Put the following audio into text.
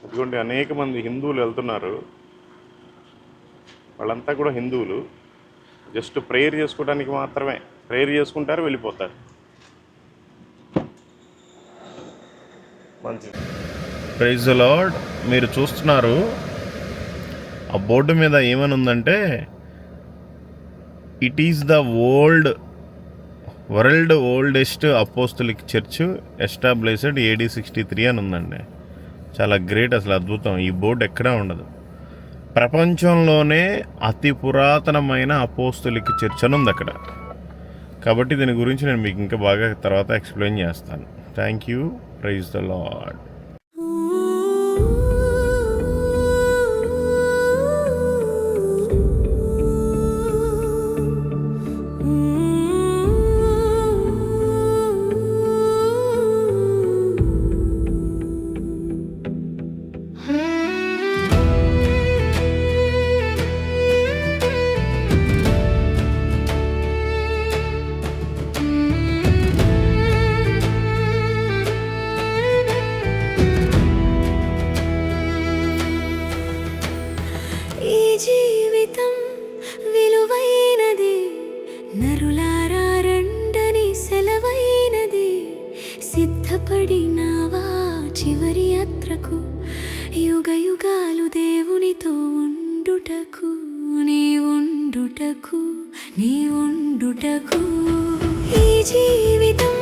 ఇదిగోండి అనేక మంది హిందువులు వెళ్తున్నారు. వాళ్ళంతా కూడా హిందువులు. జస్ట్ ప్రేయర్ చేసుకోవడానికి మాత్రమే. ప్రేయర్ చేసుకుంటారు, వెళ్ళిపోతారు. మంచిది. Praise the Lord. మీరు చూస్తున్నారు ఆ బోర్డు మీద ఏమని ఉందంటే, it is the world oldest apostolic church established AD 63 అని ఉందండి. చాలా గ్రేట్, అసలు అద్భుతం. ఈ బోర్డు ఎక్కడా ఉండదు. ప్రపంచంలోనే అతి పురాతనమైన అపోస్తలిక్ చర్చ్ అని ఉంది అక్కడ. కాబట్టి దీని గురించి నేను మీకు ఇంకా బాగా తర్వాత ఎక్స్ప్లెయిన్ చేస్తాను. Thank you. Praise the Lord. జీవితం విలువైనది, నరులారా రండని సెలవైనది. సిద్ధపడినావా చివరి యాత్రకు, యుగ యుగాలు దేవునితో ఉండుటకు, నీ ఉండుటకు. ఈ జీవితం